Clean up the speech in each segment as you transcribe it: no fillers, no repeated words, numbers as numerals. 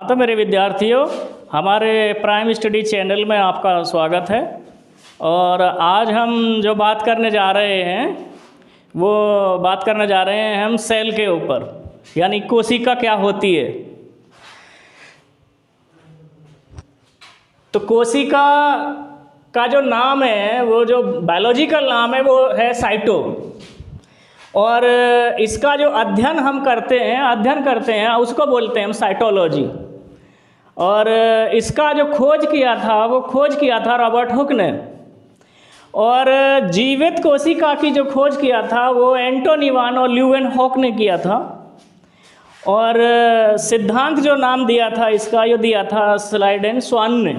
तो मेरे विद्यार्थियों, हमारे प्राइम स्टडी चैनल में आपका स्वागत है। और आज हम जो बात करने जा रहे हैं वो बात करने जा रहे हैं हम सेल के ऊपर, यानी कोशिका क्या होती है। तो कोशिका का जो नाम है, वो जो बायोलॉजिकल नाम है वो है साइटो। और इसका जो अध्ययन करते हैं उसको बोलते हैं हम साइटोलॉजी। और इसका जो खोज किया था रॉबर्ट हुक ने। और जीवित कोशिका की जो खोज किया था वो एंटोनी वान और ल्यूवेनहॉक ने किया था। और सिद्धांत जो नाम दिया था इसका, ये दिया था स्लाइडेन-स्वान ने।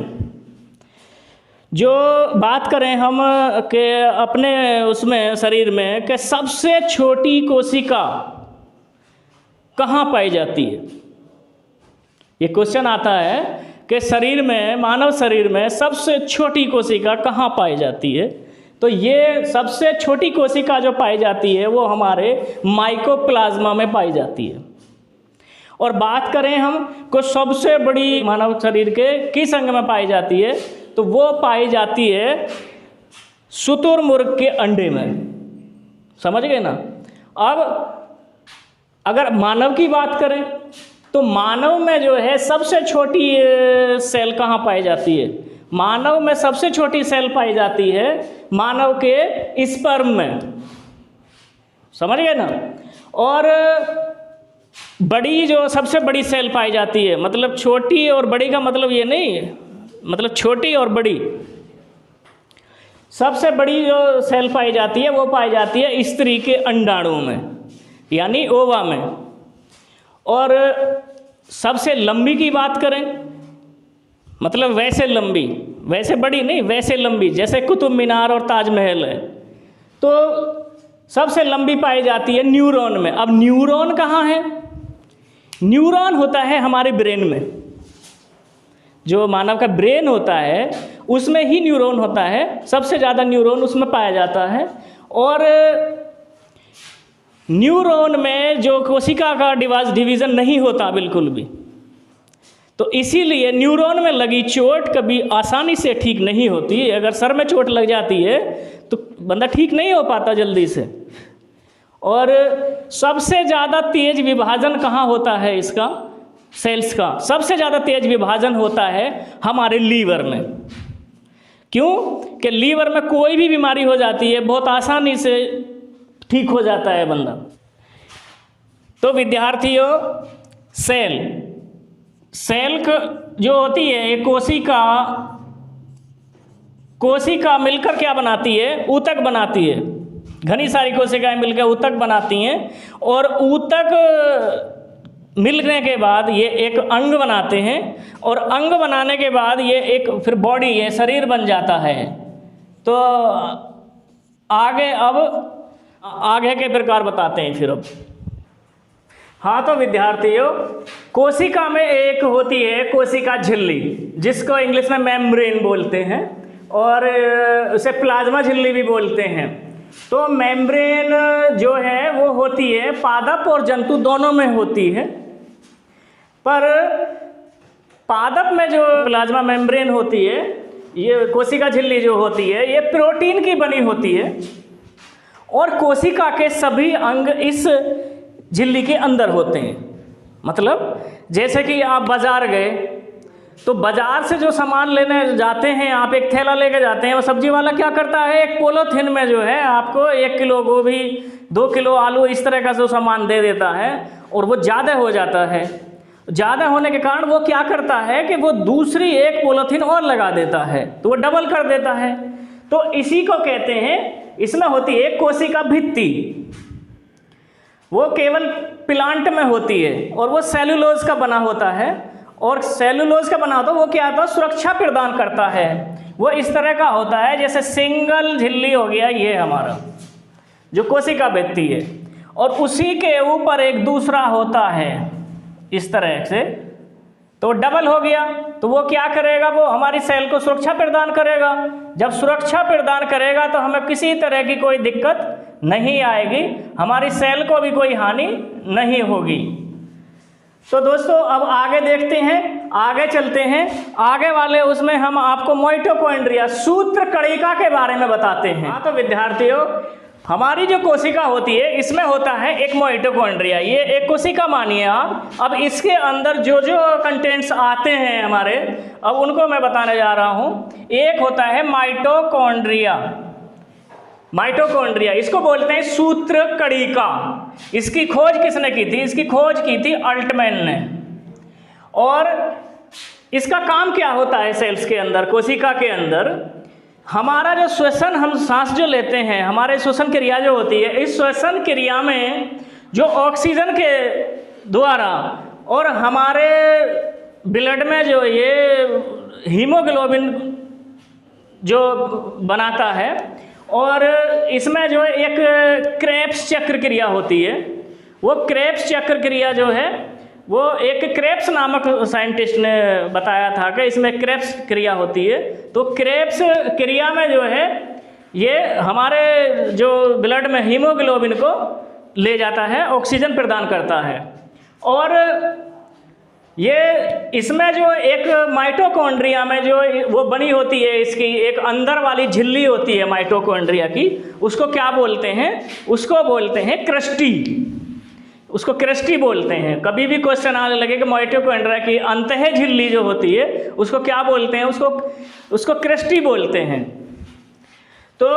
जो बात करें हम के अपने उसमें शरीर में कि सबसे छोटी कोशिका कहाँ पाई जाती है, ये क्वेश्चन आता है कि शरीर में, मानव शरीर में सबसे छोटी कोशिका कहाँ पाई जाती है। तो ये सबसे छोटी कोशिका जो पाई जाती है वो हमारे माइकोप्लाज्मा में पाई जाती है। और बात करें हम को सबसे बड़ी मानव शरीर के किस अंग में पाई जाती है, तो वो पाई जाती है शुतुरमुर्ग के अंडे में। समझ गए ना। अब अगर मानव की बात करें तो मानव में जो है सबसे छोटी सेल कहाँ पाई जाती है। मानव में सबसे छोटी सेल पाई जाती है मानव के स्पर्म में। समझ गए ना। और बड़ी जो सबसे बड़ी सेल पाई जाती है, मतलब छोटी और बड़ी का मतलब ये नहीं है, मतलब छोटी और बड़ी, सबसे बड़ी जो सेल पाई जाती है वो पाई जाती है स्त्री के अंडाणु में, यानी ओवा में। और सबसे लंबी की बात करें, मतलब वैसे लंबी, वैसे बड़ी नहीं, वैसे लंबी, जैसे कुतुब मीनार और ताजमहल है, तो सबसे लंबी पाई जाती है न्यूरॉन में। अब न्यूरॉन कहाँ है? न्यूरॉन होता है हमारे ब्रेन में। जो मानव का ब्रेन होता है उसमें ही न्यूरॉन होता है, सबसे ज़्यादा न्यूरॉन उसमें पाया जाता है। और न्यूरॉन में जो कोशिका का डिवीज़न नहीं होता बिल्कुल भी, तो इसीलिए न्यूरॉन में लगी चोट कभी आसानी से ठीक नहीं होती। अगर सर में चोट लग जाती है तो बंदा ठीक नहीं हो पाता जल्दी से। और सबसे ज़्यादा तेज विभाजन कहाँ होता है इसका, सेल्स का सबसे ज़्यादा तेज विभाजन होता है हमारे लीवर में। क्यों? कि लीवर में कोई भी बीमारी हो जाती है बहुत आसानी से ठीक हो जाता है बंदा। तो विद्यार्थियों, सेल जो होती है ये कोशिका मिलकर क्या बनाती है? ऊतक बनाती है। घनी सारी कोशिकाएं मिलकर ऊतक बनाती हैं। और ऊतक मिलने के बाद ये एक अंग बनाते हैं। और अंग बनाने के बाद ये एक फिर बॉडी, ये शरीर बन जाता है। तो आगे के प्रकार बताते हैं फिर अब। हाँ, तो विद्यार्थियों, कोशिका में एक होती है कोशिका झिल्ली, जिसको इंग्लिश में मेम्ब्रेन बोलते हैं और उसे प्लाज्मा झिल्ली भी बोलते हैं। तो मेम्ब्रेन जो है वो होती है पादप और जंतु दोनों में होती है। पर पादप में जो प्लाज्मा मेम्ब्रेन होती है, ये कोशिका झिल्ली जो होती है, ये प्रोटीन की बनी होती है। और कोशिका के सभी अंग इस झिल्ली के अंदर होते हैं। मतलब जैसे कि आप बाज़ार गए तो बाज़ार से जो सामान लेने जाते हैं, आप एक थैला लेके जाते हैं, वो सब्जी वाला क्या करता है, एक पॉलीथिन में जो है आपको 1 किलो गोभी, 2 किलो आलू, इस तरह का जो सामान दे देता है। और वो ज़्यादा हो जाता है। ज़्यादा होने के कारण वो क्या करता है कि वो दूसरी एक पॉलीथिन और लगा देता है, तो वो डबल कर देता है। तो इसी को कहते हैं, इसमें होती है कोशिका भित्ति। वो केवल प्लांट में होती है और वो सेलुलोज का बना होता है। और सेलुलोज का बना होता है वो क्या होता है, सुरक्षा प्रदान करता है। वो इस तरह का होता है जैसे सिंगल झिल्ली हो गया ये हमारा जो कोशिका भित्ति है, और उसी के ऊपर एक दूसरा होता है इस तरह से, तो डबल हो गया। तो वो क्या करेगा, वो हमारी सेल को सुरक्षा प्रदान करेगा। जब सुरक्षा प्रदान करेगा तो हमें किसी तरह की कोई दिक्कत नहीं आएगी, हमारी सेल को भी कोई हानि नहीं होगी। तो दोस्तों अब आगे देखते हैं, आगे चलते हैं। आगे वाले उसमें हम आपको माइटोकॉन्ड्रिया सूत्र कणिका के बारे में बताते हैं। हाँ तो विद्यार्थियों, हमारी जो कोशिका होती है इसमें होता है एक माइटोकॉन्ड्रिया। ये एक कोशिका मानिए आप। अब इसके अंदर जो जो कंटेंट्स आते हैं हमारे, अब उनको मैं बताने जा रहा हूँ। एक होता है माइटोकॉन्ड्रिया। माइटोकॉन्ड्रिया इसको बोलते हैं सूत्र कणिका। इसकी खोज किसने की थी? इसकी खोज की थी अल्टमैन ने। और इसका काम क्या होता है सेल्स के अंदर, कोशिका के अंदर? हमारा जो श्वसन, हम सांस जो लेते हैं, हमारे श्वसन क्रिया जो होती है, इस श्वसन क्रिया में जो ऑक्सीजन के द्वारा और हमारे ब्लड में जो ये हीमोग्लोबिन जो बनाता है, और इसमें जो एक क्रेब्स चक्र क्रिया होती है, वो क्रेब्स चक्र क्रिया जो है वो एक क्रेब्स नामक साइंटिस्ट ने बताया था कि इसमें क्रेब्स क्रिया होती है। तो क्रेब्स क्रिया में जो है ये हमारे जो ब्लड में हीमोग्लोबिन को ले जाता है, ऑक्सीजन प्रदान करता है। और ये इसमें जो एक माइटोकॉन्ड्रिया में जो वो बनी होती है, इसकी एक अंदर वाली झिल्ली होती है माइटोकॉन्ड्रिया की, उसको क्या बोलते हैं? उसको बोलते हैं क्रस्टी। उसको क्रस्टी बोलते हैं। कभी भी क्वेश्चन आने लगे कि माइटोकॉन्ड्रिया की अंतः झिल्ली जो होती है उसको क्या बोलते हैं? उसको क्रस्टी बोलते हैं। तो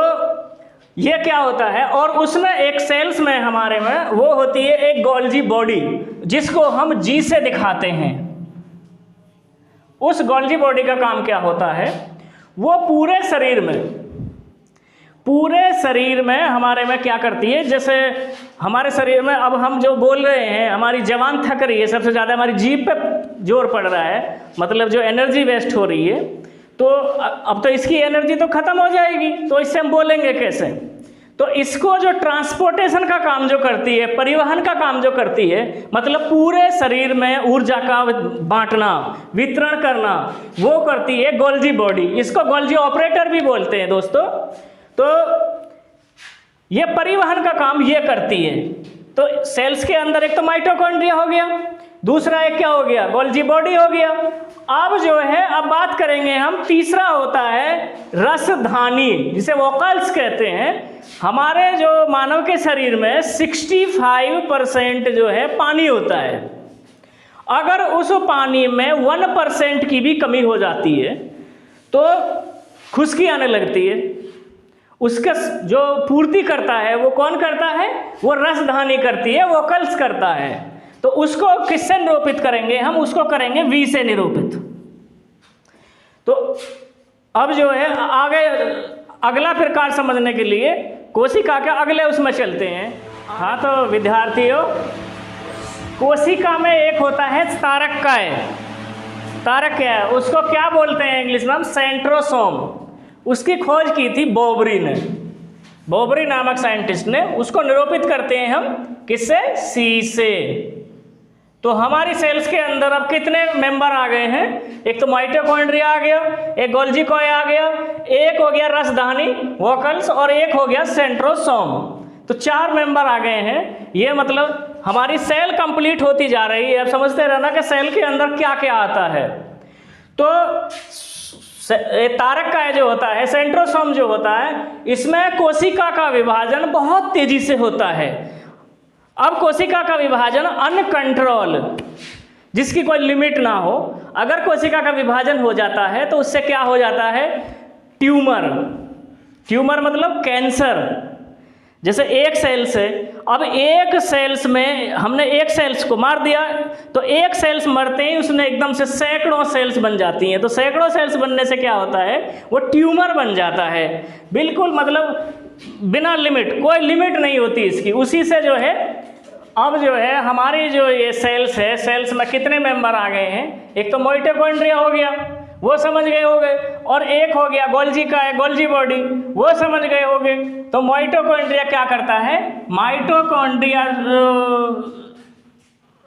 ये क्या होता है? और उसमें एक सेल्स में हमारे में वो होती है एक गोल्जी बॉडी, जिसको हम जी से दिखाते हैं। उस गोल्जी बॉडी का काम क्या होता है? वो पूरे शरीर में हमारे में क्या करती है? जैसे हमारे शरीर में अब हम जो बोल रहे हैं, हमारी जबान थक रही है, सबसे ज़्यादा हमारी जीभ पे जोर पड़ रहा है, मतलब जो एनर्जी वेस्ट हो रही है, तो अब तो इसकी एनर्जी तो ख़त्म हो जाएगी, तो इससे हम बोलेंगे कैसे? तो इसको जो ट्रांसपोर्टेशन का काम जो करती है, परिवहन का काम जो करती है, मतलब पूरे शरीर में ऊर्जा का बांटना, वितरण करना, वो करती है गोल्जी बॉडी। इसको गोल्जी ऑपरेटर भी बोलते हैं दोस्तों। तो ये परिवहन का काम ये करती है। तो सेल्स के अंदर एक तो माइटोकॉन्ड्रिया हो गया, दूसरा एक क्या हो गया? गोल्जी बॉडी हो गया। अब जो है, अब बात करेंगे हम, तीसरा होता है रसधानी, जिसे वोकल्स कहते हैं। हमारे जो मानव के शरीर में 65% जो है पानी होता है। अगर उस पानी में 1% की भी कमी हो जाती है तो खुश्की आने लगती है। उसका जो पूर्ति करता है वो कौन करता है? वो रसधानी करती है, वोकल्स करता है। तो उसको किससे निरूपित करेंगे हम? उसको करेंगे वी से निरूपित। तो अब जो है आगे अगला प्रकार समझने के लिए कोशिका के अगले उसमें चलते हैं। हाँ तो विद्यार्थियों, कोशिका में एक होता है तारककाय। तारक क्या है? उसको क्या बोलते हैं इंग्लिश में? सेंट्रोसोम। उसकी खोज की थी बोबरी ने, बोबरी नामक साइंटिस्ट ने। उसको निरूपित करते हैं हम किससे? सी से। तो हमारी सेल्स के अंदर अब कितने मेंबर आ गए हैं? एक तो माइटोकॉन्ड्रिया आ गया, एक गोल्जी कॉय आ गया, एक हो गया रसधानी वोकल्स, और एक हो गया सेंट्रोसोम। तो 4 मेंबर आ गए हैं। ये मतलब हमारी सेल कंप्लीट होती जा रही है। अब समझते रहना कि सेल के अंदर क्या क्या आता है। तो तारक का जो होता है, सेंट्रोसोम जो होता है, इसमें कोशिका का विभाजन बहुत तेजी से होता है। अब कोशिका का विभाजन अनकंट्रोल, जिसकी कोई लिमिट ना हो, अगर कोशिका का विभाजन हो जाता है तो उससे क्या हो जाता है? ट्यूमर। ट्यूमर मतलब कैंसर। जैसे एक सेल से, अब एक सेल्स में हमने एक सेल्स को मार दिया, तो एक सेल्स मरते ही उसने एकदम से सैकड़ों सेल्स बन जाती हैं। तो सैकड़ों सेल्स बनने से क्या होता है? वो ट्यूमर बन जाता है। बिल्कुल मतलब बिना लिमिट, कोई लिमिट नहीं होती इसकी। उसी से जो है, अब जो है हमारी जो ये सेल्स है, सेल्स में कितने मेंबर आ गए हैं? एक तो माइटोकॉन्ड्रिया हो गया, वो समझ गए होंगे, और एक हो गया गोल्जी का है, गोल्जी बॉडी, वो समझ गए होंगे। तो माइटोकॉन्ड्रिया क्या करता है? माइटोकॉन्ड्रिया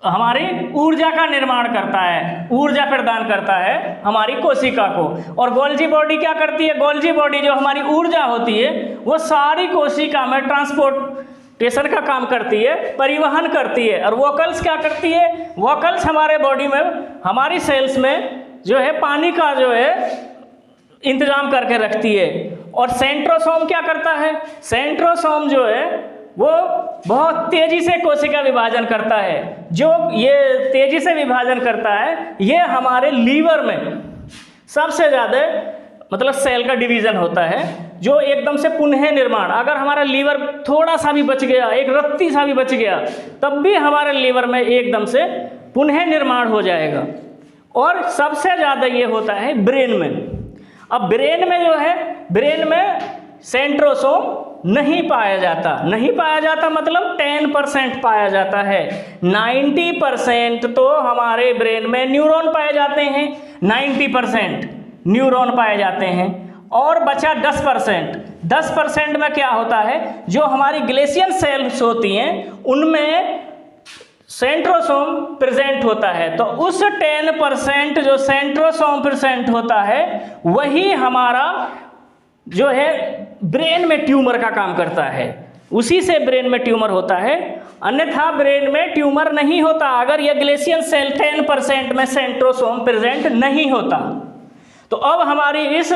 हमारी ऊर्जा का निर्माण करता है, ऊर्जा प्रदान करता है हमारी कोशिका को। और गोल्जी बॉडी क्या करती है? गोल्जी बॉडी जो हमारी ऊर्जा होती है वो सारी कोशिका में ट्रांसपोर्ट ट्रांसपोर्टेशन का काम करती है, परिवहन करती है। और वोकल्स क्या करती है? वोकल्स हमारे बॉडी में, हमारी सेल्स में जो है पानी का जो है इंतजाम करके रखती है। और सेंट्रोसोम क्या करता है? सेंट्रोसोम जो है वो बहुत तेजी से कोशिका विभाजन करता है। जो ये तेजी से विभाजन करता है, ये हमारे लीवर में सबसे ज़्यादा मतलब सेल का डिवीज़न होता है, जो एकदम से पुनः निर्माण। अगर हमारा लीवर थोड़ा सा भी बच गया, एक रत्ती सा भी बच गया, तब भी हमारे लीवर में एकदम से पुनः निर्माण हो जाएगा। और सबसे ज़्यादा ये होता है ब्रेन में। अब ब्रेन में जो है, ब्रेन में सेंट्रोसोम नहीं पाया जाता। नहीं पाया जाता मतलब 10% पाया जाता है। 90% तो हमारे ब्रेन में न्यूरॉन पाए जाते हैं, 90% न्यूरॉन पाए जाते हैं। और बचा 10% में क्या होता है? जो हमारी ग्लेशियल सेल्स होती हैं उनमें सेंट्रोसोम प्रेजेंट होता है। तो उस 10% जो सेंट्रोसोम प्रेजेंट होता है, वही हमारा जो है ब्रेन में ट्यूमर का काम करता है। उसी से ब्रेन में ट्यूमर होता है, अन्यथा ब्रेन में ट्यूमर नहीं होता अगर यह ग्लेशियल सेल 10% में सेंट्रोसोम प्रेजेंट नहीं होता। तो अब हमारी इस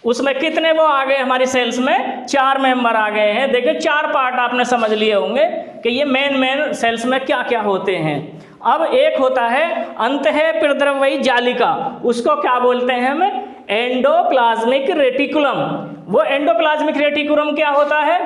उसमें कितने वो आ गए? हमारी सेल्स में 4 मेंबर आ गए हैं। देखिए 4 पार्ट आपने समझ लिए होंगे कि ये मेन सेल्स में क्या क्या होते हैं। अब एक होता है अंतःप्रद्रव्यी जालिका, उसको क्या बोलते हैं हम? Endoplasmic reticulum. वो एंडोप्लाज्मिक रेटिकुलम क्या होता है?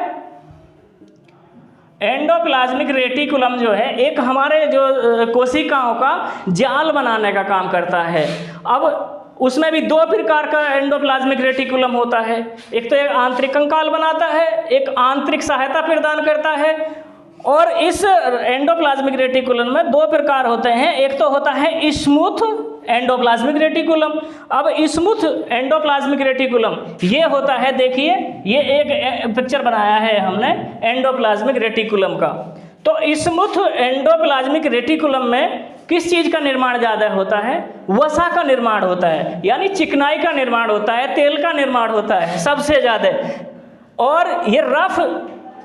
एंडोप्लाज्मिक रेटिकुलम जो है एक हमारे जो कोशिकाओं का जाल बनाने का काम करता है। अब उसमें भी 2 प्रकार का एंडोप्लाज्मिक रेटिकुलम होता है। एक तो एक आंतरिक कंकाल बनाता है, एक आंतरिक सहायता प्रदान करता है। और इस एंडोप्लाज्मिक रेटिकुलम में 2 प्रकार होते हैं। एक तो होता है स्मूथ एंडोप्लाज्मिक रेटिकुलम। अब स्मूथ एंडोप्लाज्मिक रेटिकुलम ये होता है, देखिए ये एक पिक्चर बनाया है हमने एंडोप्लाज्मिक रेटिकुलम का। तो स्मूथ एंडोप्लाज्मिक रेटिकुलम में किस चीज़ का निर्माण ज़्यादा होता है? वसा का निर्माण होता है, यानी चिकनाई का निर्माण होता है, तेल का निर्माण होता है सबसे ज़्यादा। और ये रफ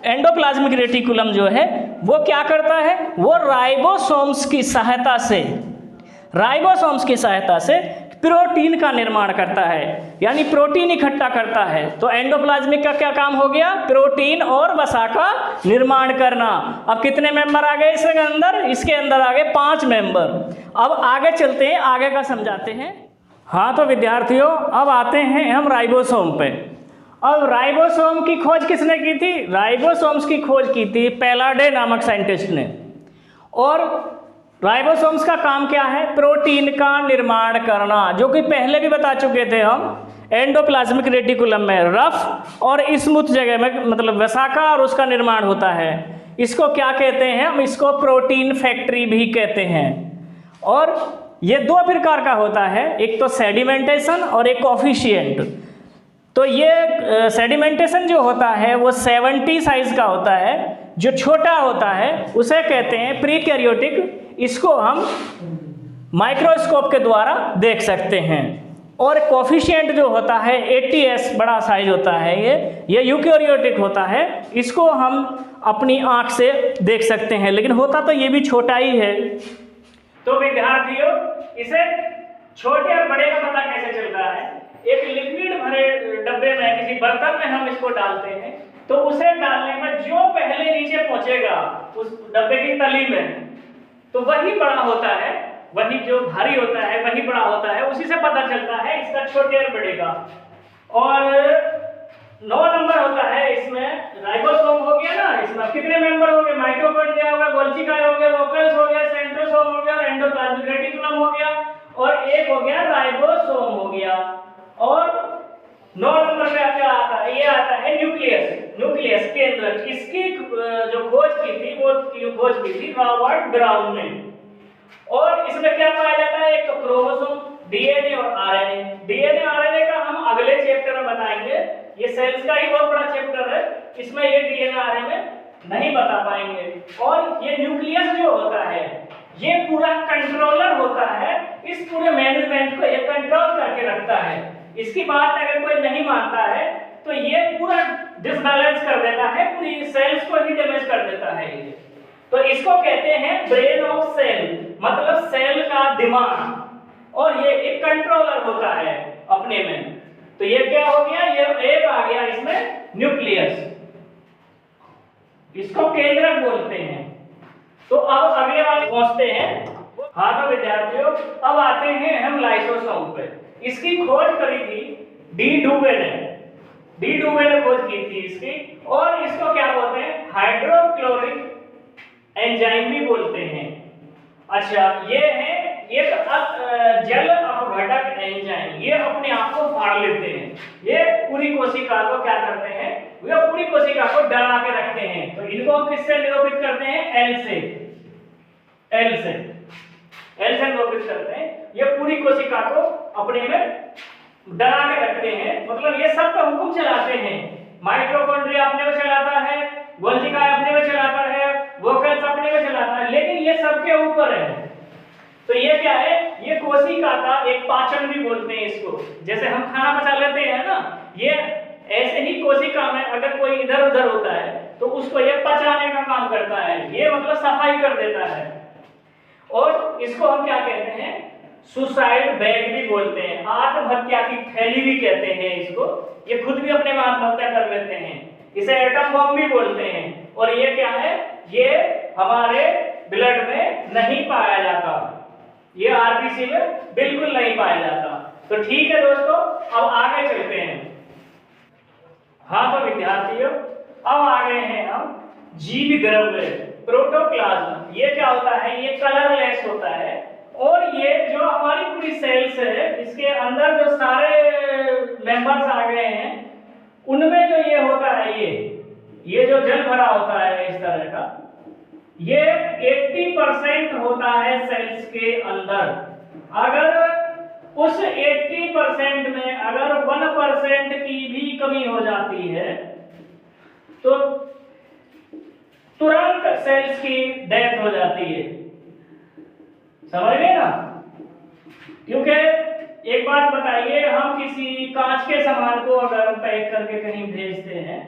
एंडोप्लाज्मिक रेटिकुलम जो है वो क्या करता है? वो राइबोसोम्स की सहायता से प्रोटीन का निर्माण करता है, यानी प्रोटीन इकट्ठा करता है। तो एंडोप्लाज्मिक का क्या काम हो गया? प्रोटीन और वसा का निर्माण करना। अब कितने मेंबर आ गए इसके अंदर? इसके अंदर आ गए 5 मेंबर। अब आगे चलते हैं, आगे का समझाते हैं। हाँ तो विद्यार्थियों, अब आते हैं हम राइबोसोम पे। अब राइबोसोम की खोज किसने की थी? राइबोसोम्स की खोज की थी पैलाडे नामक साइंटिस्ट ने। और राइबोसोम्स का काम क्या है? प्रोटीन का निर्माण करना, जो कि पहले भी बता चुके थे हम। एंडोप्लाज्मिक रेटिकुलम में रफ और स्मूथ जगह में मतलब वसाका और उसका निर्माण होता है। इसको क्या कहते हैं? हम इसको प्रोटीन फैक्ट्री भी कहते हैं। और ये 2 प्रकार का होता है, एक तो सेडिमेंटेशन और एक कोफिशिएंट। तो ये सेडिमेंटेशन जो होता है वो 70 साइज का होता है। जो छोटा होता है उसे कहते हैं प्रीकैरियोटिक। इसको हम माइक्रोस्कोप के द्वारा देख सकते हैं। और कोफिशिएंट जो होता है 80s बड़ा साइज होता है, ये यूकैरियोटिक होता है। इसको हम अपनी आंख से देख सकते हैं, लेकिन होता तो ये भी छोटा ही है। तो विद्यार्थियों, इसे छोटे और बड़े का पता कैसे चलता है? एक लिक्विड भरे डब्बे में किसी बर्तन में हम इसको डालते हैं, तो उसे डालने में जो पहले नीचे पहुंचेगा उस डब्बे की तली में, तो वही बड़ा होता है, वही जो भारी होता है वही बड़ा होता है। उसी से पता चलता है इसका छोटे और बड़े का। और 9 नंबर होता है इसमें राइबोसोम हो गया ना। इसमें कितने मेंबर हो गए? माइटोकॉन्ड्रिया हो गया, गोल्गी हो गया, वोकल्स हो गया, सेंट्रोसोम हो गया, एंडोप्लाज्मिक रेटिकुलम हो गया, और एक हो गया राइबोसोम हो गया। और 9 नंबर पे क्या आता है? ये आता है न्यूक्लियस केंद्रक। इसकी जो खोज की थी वो खोज की थी रॉबर्ट ब्राउन ने। और इसमें क्या पाया जाता है? एक तो क्रोमोसोम, डीएनए और आरएनए। डीएनए आरएनए का हम अगले चैप्टर में बताएंगे, ये सेल्स का ही बहुत बड़ा चैप्टर है, इसमें ये डीएनए आरएनए नहीं बता पाएंगे। और ये न्यूक्लियस जो होता है ये पूरा कंट्रोलर होता है, इस पूरे मैनेजमेंट को ये कंट्रोल करके रखता है। इसकी बात अगर कोई नहीं मानता है तो ये पूरा डिसबैलेंस कर देता है, पूरी सेल्स को ही डैमेज कर देता है ये। तो इसको कहते हैं ब्रेन ऑफ सेल, मतलब सेल का दिमाग, और ये एक कंट्रोलर होता है अपने में। तो ये क्या हो गया, ये एक आ गया इसमें न्यूक्लियस, इसको केंद्रक बोलते हैं। तो अब अगले वाले पहुंचते हैं। हाँ तो विद्यार्थियों, अब आते हैं हम लाइसोसोम पे। इसकी खोज करी थी डी डुवे ने खोज की थी इसकी, और इसको क्या बोलते हैं, हाइड्रोक्लोरिक एंजाइम भी बोलते हैं। अच्छा, ये है एक जल अपघटक एंजाइम, ये अपने आप को फाड़ लेते हैं। ये पूरी कोशिका को क्या करते हैं, ये पूरी कोशिका को डरा के रखते हैं। तो इनको हम किससे निरूपित करते हैं, एल से निरूपित करते हैं। ये पूरी कोशिका को अपने में डरा के रखते हैं, मतलब ये सब पे हुक्म चलाते हैं। माइटोकॉन्ड्रिया अपने में चलाता है, गोल्गी अपने में चलाता है, वोकल्स अपने में चलाता है, लेकिन ये सबके ऊपर है। तो ये क्या है, ये कोशिका का एक पाचन भी बोलते हैं इसको। जैसे हम खाना पचा लेते हैं ना, ये ऐसे ही कोशिका में अगर कोई इधर उधर होता है तो उसको ये पचाने का काम करता है, ये मतलब सफाई कर देता है। और इसको हम क्या कहते हैं, सुसाइड बैग भी बोलते हैं, आत्महत्या की थैली भी कहते हैं इसको। ये खुद भी अपने में आत्महत्या कर लेते हैं, इसे एटम बम भी बोलते हैं। और ये क्या है, ये हमारे ब्लड में नहीं पाया जाता, ये आरबीसी में बिल्कुल नहीं पाया जाता। तो ठीक है दोस्तों, अब आगे चलते हैं। हाँ तो विद्यार्थियों, अब आ गए हैं हम जीव द्रव्य, प्रोटोप्लाज्म। ये क्या होता है, ये कलरलेस होता है, और ये जो हमारी पूरी सेल्स है, इसके अंदर जो सारे मेंबर्स आ गए हैं, उनमें जो ये होता है, ये जो जल भरा होता है इस तरह का, ये 80% होता है सेल्स के अंदर। अगर उस 80% में अगर 1% की भी कमी हो जाती है तो तुरंत सेल्स की डेथ हो जाती है, समझ गए ना। क्योंकि एक बात बताइए, हम किसी कांच के सामान को अगर पैक करके कहीं भेजते हैं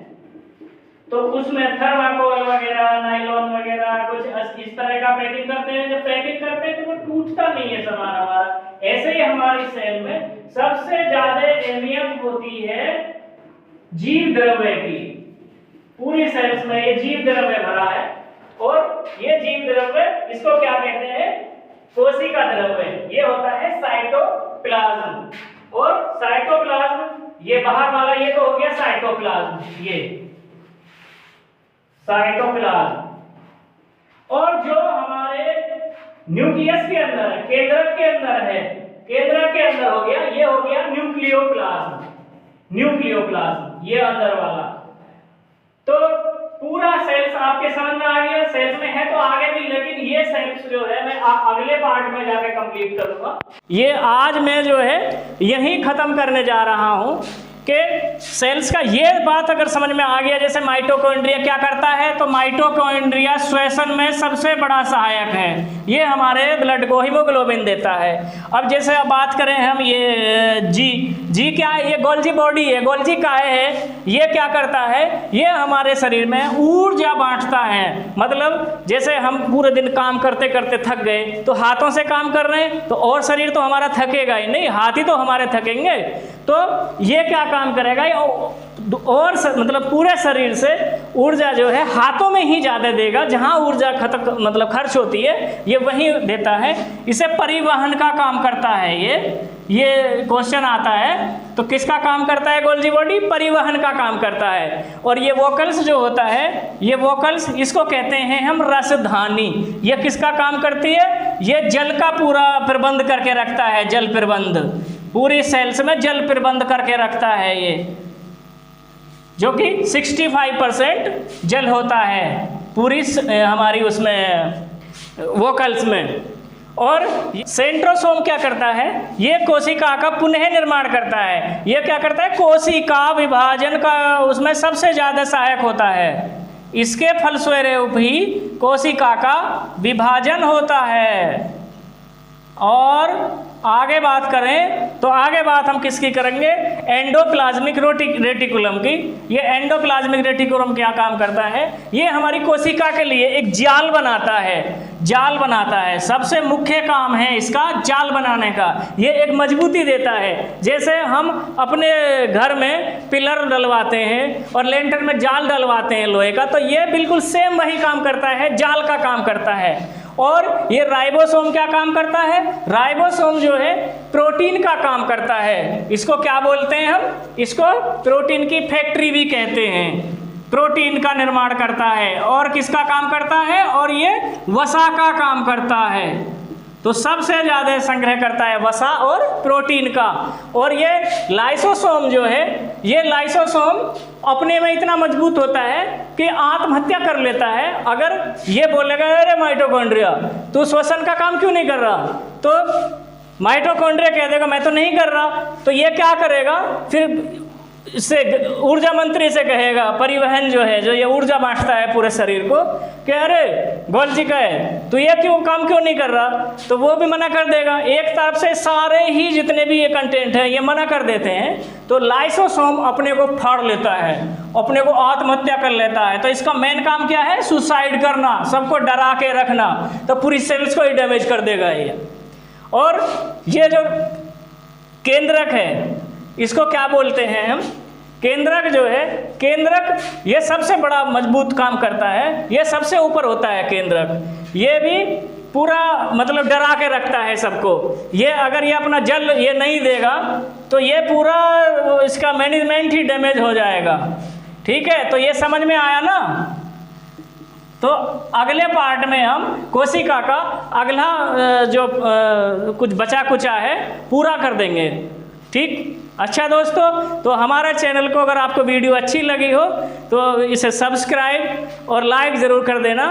तो उसमें थर्माकोल वगैरह, नायलॉन वगैरह कुछ इस तरह का पैकिंग करते हैं। जब पैकिंग करते हैं तो वो टूटता नहीं है सामान हमारा। ऐसे ही हमारी सेल में सबसे ज्यादा अहमियत होती है जीव द्रव्य की। पूरी सेल्स में ये जीव द्रव्य भरा है, और ये जीव द्रव्य इसको क्या कहते हैं, कोशिका द्रव्य। ये होता है साइटोप्लाज्म, और साइटोप्लाज्म ये बाहर वाला, ये तो हो गया साइटोप्लाज्म, ये साइटोप्लाज्म। और जो हमारे न्यूक्लियस के अंदर है, केंद्रक के अंदर है, केंद्रक के अंदर हो गया, ये हो गया न्यूक्लियोप्लाज्म, ये अंदर वाला। तो पूरा सेल्स आपके समझ में आ गया, सेल्स में है तो आगे भी, लेकिन ये सेल्स जो है मैं अगले पार्ट में जाके कंप्लीट करूंगा। ये आज मैं जो है यही खत्म करने जा रहा हूं कि सेल्स का ये बात अगर समझ में आ गया। जैसे माइटोकॉन्ड्रिया क्या करता है, तो माइटोकॉन्ड्रिया श्वसन में सबसे बड़ा सहायक है, ये हमारे ब्लड को हीमोग्लोबिन देता है। अब जैसे अब बात करें हम, ये जी क्या है, ये गोल्जी बॉडी है, गोल्जी काय है, ये क्या करता है, ये हमारे शरीर में ऊर्जा बांटता है। मतलब जैसे हम पूरे दिन काम करते करते थक गए, तो हाथों से काम कर रहे हैं तो और शरीर तो हमारा थकेगा ही नहीं, हाथ ही तो हमारे थकेंगे। तो ये क्या काम करेगा, और मतलब पूरे शरीर से ऊर्जा जो है हाथों में ही ज़्यादा देगा, जहाँ ऊर्जा मतलब खर्च होती है ये वहीं देता है। इसे परिवहन का काम करता है। ये क्वेश्चन आता है तो किसका काम करता है गोल्जी बॉडी, परिवहन का काम करता है। और ये वोकल्स जो होता है, ये वोकल्स इसको कहते हैं हम रसधानी। ये किसका काम करती है, ये जल का पूरा प्रबंध करके रखता है, जल प्रबंध पूरी सेल्स में जल प्रबंध करके रखता है ये, जो कि 65% जल होता है पूरी हमारी उसमें वोकल्स में। और सेंट्रोसोम क्या करता है, ये कोशिका का पुनः निर्माण करता है। ये क्या करता है, कोशिका विभाजन का उसमें सबसे ज़्यादा सहायक होता है। इसके फलस्वरूप ही कोशिका का विभाजन होता है और आगे बात करें तो आगे बात हम किसकी करेंगे, एंडोप्लाज्मिक रेटिकुलम की। ये एंडोप्लाज्मिक रेटिकुलम क्या काम करता है, ये हमारी कोशिका के लिए एक जाल बनाता है, जाल बनाता है। सबसे मुख्य काम है इसका जाल बनाने का। ये एक मजबूती देता है। जैसे हम अपने घर में पिलर डलवाते हैं और लेंटर में जाल डलवाते हैं लोहे का, तो ये बिल्कुल सेम वही काम करता है, जाल का काम करता है। और ये राइबोसोम क्या काम करता है, राइबोसोम जो है प्रोटीन का काम करता है। इसको क्या बोलते हैं हम, इसको प्रोटीन की फैक्ट्री भी कहते हैं। प्रोटीन का निर्माण करता है और किसका काम करता है, और ये वसा का काम करता है। तो सबसे ज़्यादा संग्रह करता है वसा और प्रोटीन का। और ये लाइसोसोम जो है, ये लाइसोसोम अपने में इतना मजबूत होता है कि आत्महत्या कर लेता है। अगर ये बोलेगा अरे माइटोकॉन्ड्रिया तू श्वसन का काम क्यों नहीं कर रहा, तो माइटोकॉन्ड्रिया कह देगा मैं तो नहीं कर रहा। तो ये क्या करेगा, फिर इससे ऊर्जा मंत्री से कहेगा, परिवहन जो है, जो ये ऊर्जा बांटता है पूरे शरीर को, कि अरे गोल्जी का है तू ये क्यों काम क्यों नहीं कर रहा, तो वो भी मना कर देगा। एक तरफ से सारे ही जितने भी ये कंटेंट है ये मना कर देते हैं। तो लाइसोसोम अपने को फाड़ लेता है, अपने को आत्महत्या कर लेता है। तो इसका मेन काम क्या है, सुसाइड करना, सबको डरा के रखना। तो पूरी सेल्स को ही डैमेज कर देगा ये। और ये जो केंद्रक है इसको क्या बोलते हैं हम, केंद्रक जो है, केंद्रक ये सबसे बड़ा मजबूत काम करता है। ये सबसे ऊपर होता है केंद्रक। ये भी पूरा मतलब डरा के रखता है सबको। ये अगर ये अपना जल ये नहीं देगा तो ये पूरा इसका मैनेजमेंट ही डैमेज हो जाएगा। ठीक है, तो ये समझ में आया ना। तो अगले पार्ट में हम कोशिका का अगला जो कुछ बचा कुचा है पूरा कर देंगे। ठीक, अच्छा दोस्तों, तो हमारा चैनल को अगर आपको वीडियो अच्छी लगी हो तो इसे सब्सक्राइब और लाइक ज़रूर कर देना।